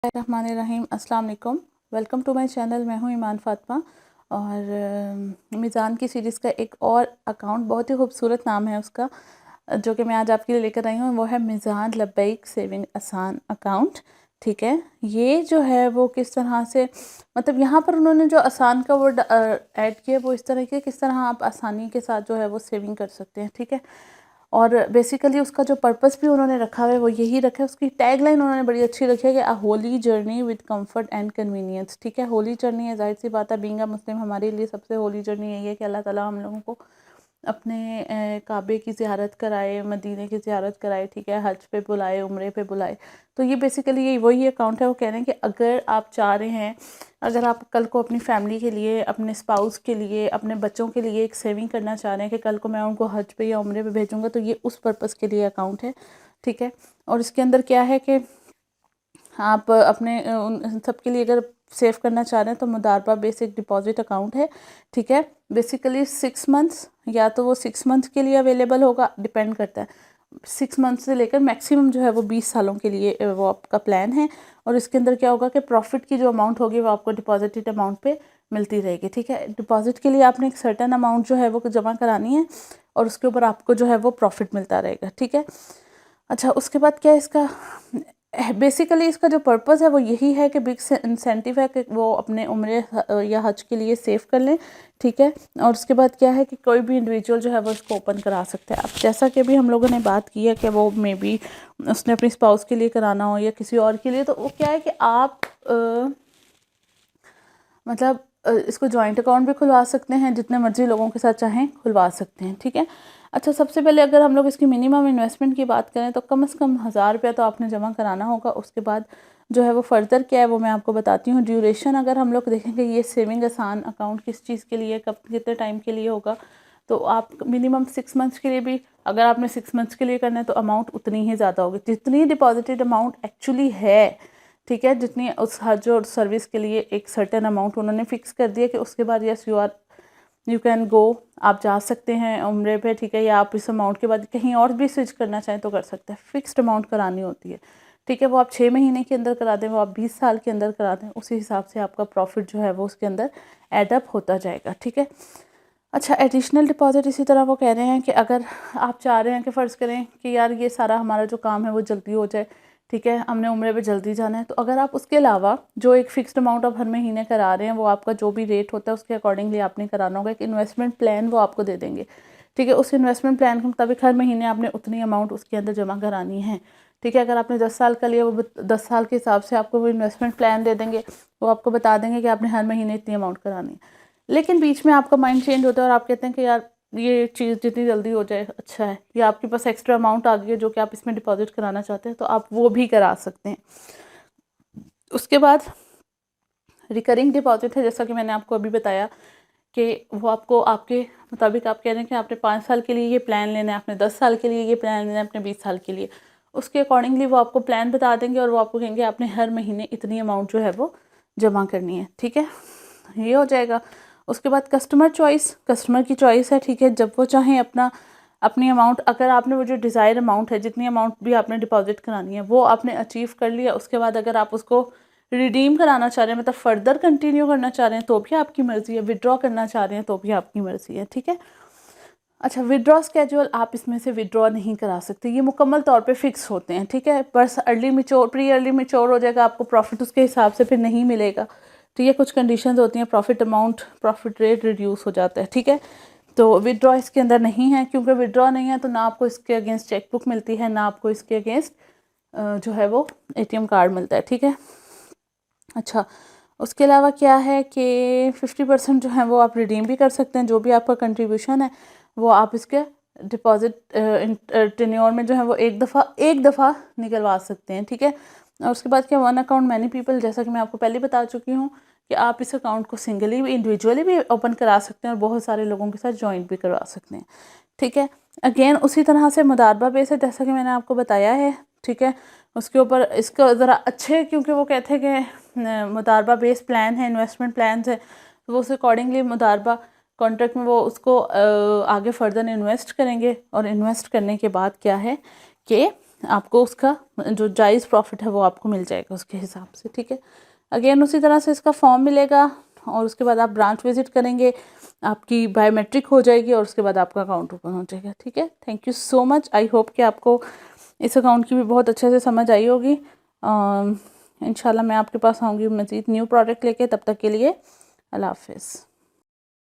रहमानिर्रहीम। अस्सलाम वालेकुम। Welcome to my channel. मैं हूं ईमान फ़ातिमा और मीज़ान की सीरीज़ का एक और अकाउंट, बहुत ही खूबसूरत नाम है उसका, जो कि मैं आज आपके लिए लेकर आई हूं। वो है मीज़ान लब्बैक सेविंग आसान अकाउंट। ठीक है, ये जो है वो किस तरह से, मतलब यहाँ पर उन्होंने जो आसान का वर्ड ऐड किया वो इस तरह के किस तरह आप आसानी के साथ जो है वो सेविंग कर सकते हैं। ठीक है, और बेसिकली उसका जो पर्पस भी उन्होंने रखा हुआ है वो यही रखा है। उसकी टैगलाइन उन्होंने बड़ी अच्छी रखी है कि a holy journey with comfort and convenience. ठीक है, होली जर्नी है, जाहिर सी बात है, बीइंग अ मुस्लिम हमारे लिए सबसे होली जर्नी यही है कि अल्लाह ताला हम लोगों को अपने काबे की ज़ियारत कराए, मदीने की ज़ियारत कराए। ठीक है, हज पे बुलाए, उम्रे पे बुलाए। तो ये बेसिकली यही वही अकाउंट है। वो कह रहे हैं कि अगर आप चाह रहे हैं, अगर आप कल को अपनी फैमिली के लिए, अपने स्पाउस के लिए, अपने बच्चों के लिए एक सेविंग करना चाह रहे हैं कि कल को मैं उनको हज पे या उम्रे पे भेजूँगा, तो ये उस पर्पज़ के लिए अकाउंट है। ठीक है, और इसके अंदर क्या है कि आप अपने उन सब के लिए अगर सेव करना चाह रहे हैं तो मुदारबा बेसिक डिपॉजिट अकाउंट है। ठीक है, बेसिकली 6 मंथ्स, या तो वो 6 मंथ्स के लिए अवेलेबल होगा, डिपेंड करता है। 6 मंथ से लेकर मैक्सिमम जो है वो 20 सालों के लिए वो आपका प्लान है। और इसके अंदर क्या होगा कि प्रॉफिट की जो अमाउंट होगी वो आपको डिपॉजिटेड अमाउंट पे मिलती रहेगी। ठीक है, डिपॉजिट के लिए आपने एक सर्टेन अमाउंट जो है वो जमा करानी है और उसके ऊपर आपको जो है वो प्रॉफिट मिलता रहेगा। ठीक है, अच्छा, उसके बाद क्या है इसका, बेसिकली इसका जो पर्पस है वो यही है कि बिग इंसेंटिव है कि वो अपने उम्रे या हज के लिए सेव कर लें। ठीक है, और उसके बाद क्या है कि कोई भी इंडिविजुअल जो है वो इसको ओपन करा सकता है। अब जैसा कि अभी हम लोगों ने बात की है कि वो मे बी उसने अपनी स्पाउस के लिए कराना हो या किसी और के लिए, तो वो क्या है कि आप मतलब इसको जॉइंट अकाउंट भी खुलवा सकते हैं, जितने मर्जी लोगों के साथ चाहें खुलवा सकते हैं। ठीक है, अच्छा, सबसे पहले अगर हम लोग इसकी मिनिमम इन्वेस्टमेंट की बात करें तो कम से कम 1000 रुपया तो आपने जमा कराना होगा। उसके बाद जो है वो फ़र्दर क्या है वो मैं आपको बताती हूँ। ड्यूरेशन अगर हम लोग देखेंगे ये सेविंग आसान अकाउंट किस चीज़ के लिए, कब कितने टाइम के लिए होगा, तो आप मिनिमम 6 मंथ्स के लिए भी अगर आपने 6 मंथ्स के लिए करना है तो अमाउंट उतनी ही ज़्यादा होगी जितनी डिपॉजिटेड अमाउंट एक्चुअली है। ठीक है, जितनी उस हज और सर्विस के लिए एक सर्टेन अमाउंट उन्होंने फ़िक्स कर दिया कि उसके बाद यस यू कैन गो, आप जा सकते हैं उम्रे पे। ठीक है, या आप इस अमाउंट के बाद कहीं और भी स्विच करना चाहें तो कर सकते हैं। फ़िक्स्ड अमाउंट करानी होती है। ठीक है, वो आप 6 महीने के अंदर करा दें, वो आप 20 साल के अंदर करा दें, उसी हिसाब से आपका प्रॉफिट जो है वो उसके अंदर एडअप होता जाएगा। ठीक है, अच्छा, एडिशनल डिपॉजिट इसी तरह वो कह रहे हैं कि अगर आप चाह रहे हैं कि फ़र्ज़ करें कि यार ये सारा हमारा जो काम है वो जल्दी हो जाए, ठीक है, हमने उम्रे पे जल्दी जाना है, तो अगर आप उसके अलावा जो एक फ़िक्स्ड अमाउंट आप हर महीने करा रहे हैं वो आपका जो भी रेट होता है उसके अकॉर्डिंगली आपने कराना होगा। एक इन्वेस्टमेंट प्लान वो आपको दे देंगे। ठीक है, उस इन्वेस्टमेंट प्लान के मुताबिक हर महीने आपने उतनी अमाउंट उसके अंदर जमा करानी है। ठीक है, अगर आपने 10 साल का लिया, वो 10 साल के हिसाब से आपको वो इन्वेस्टमेंट प्लान दे देंगे। वो आपको बता देंगे कि आपने हर महीने इतनी अमाउंट करानी है। लेकिन बीच में आपका माइंड चेंज होता है और आप कहते हैं कि यार ये चीज़ जितनी जल्दी हो जाए अच्छा है, या आपके पास एक्स्ट्रा अमाउंट आ गई है जो कि आप इसमें डिपॉजिट कराना चाहते हैं, तो आप वो भी करा सकते हैं। उसके बाद रिकरिंग डिपॉजिट है, जैसा कि मैंने आपको अभी बताया कि वो आपको आपके मुताबिक, आप कह रहे हैं कि आपने 5 साल के लिए ये प्लान लेना है, आपने 10 साल के लिए ये प्लान लेना है, आपने 20 साल के लिए, उसके अकॉर्डिंगली वो आपको प्लान बता देंगे और वो आपको कहेंगे आपने हर महीने इतनी अमाउंट जो है वो जमा करनी है। ठीक है, ये हो जाएगा। उसके बाद कस्टमर चॉइस, कस्टमर की चॉइस है। ठीक है, जब वो चाहें अपनी अमाउंट, अगर आपने वो जो डिज़ायर अमाउंट है, जितनी अमाउंट भी आपने डिपॉजिट करानी है वो आपने अचीव कर लिया, उसके बाद अगर आप उसको रिडीम कराना चाह रहे हैं, मतलब फ़र्दर कंटिन्यू करना चाह रहे हैं तो भी आपकी मर्ज़ी है, विड्रॉ करना चाह रहे हैं तो भी आपकी मर्ज़ी है। ठीक है, अच्छा, विड्रॉ स्केड्यूल आप इसमें से विड्रॉ नहीं करा सकते, ये मुकम्मल तौर पे फिक्स होते हैं। ठीक है, बस प्री अर्ली मैच्योर हो जाएगा, आपको प्रॉफिट उसके हिसाब से फिर नहीं मिलेगा। ठीक है, कुछ कंडीशंस होती हैं, profit amount, profit rate reduce हो जाता है। ठीक है, तो विड्रॉ इसके अंदर नहीं है, क्योंकि विड्रॉ नहीं है तो ना आपको इसके अगेंस्ट चेकबुक मिलती है, ना आपको इसके अगेंस्ट जो है वो ATM कार्ड मिलता है। ठीक है, अच्छा, उसके अलावा क्या है कि 50% जो है वो आप रिडीम भी कर सकते हैं, जो भी आपका कंट्रीब्यूशन है वो आप इसके डिपॉजिट टेन्योर में जो है वो एक दफ़ा निकलवा सकते हैं। ठीक है, और उसके बाद क्या, वन अकाउंट मैनी पीपल, जैसा कि मैं आपको पहले बता चुकी हूँ कि आप इस अकाउंट को सिंगली भी, इंडिविजुअली भी ओपन करा सकते हैं और बहुत सारे लोगों के साथ जॉइंट भी करवा सकते हैं। ठीक है, अगेन उसी तरह से मुदारबा बेस है, जैसा कि मैंने आपको बताया है। ठीक है, उसके ऊपर इसका ज़रा अच्छे, क्योंकि वो कहते हैं कि मुदारबा बेस प्लान है, इन्वेस्टमेंट प्लान है, तो वो उस अकॉर्डिंगली मुदारबा कॉन्ट्रैक्ट में वो उसको आगे फर्दर इन्वेस्ट करेंगे। और इन्वेस्ट करने के बाद क्या है कि आपको उसका जो जायज़ प्रॉफिट है वो आपको मिल जाएगा उसके हिसाब से, ठीक है। अगेन उसी तरह से इसका फॉर्म मिलेगा और उसके बाद आप ब्रांच विज़िट करेंगे, आपकी बायोमेट्रिक हो जाएगी और उसके बाद आपका अकाउंट ओपन हो जाएगा, ठीक है। Thank you so much. I hope कि आपको इस अकाउंट की भी बहुत अच्छे से समझ आई होगी। इंशाल्लाह मैं आपके पास आऊँगी मज़ीद न्यू प्रोडक्ट लेके। तब तक के लिए अल्लाह हाफ़िज़।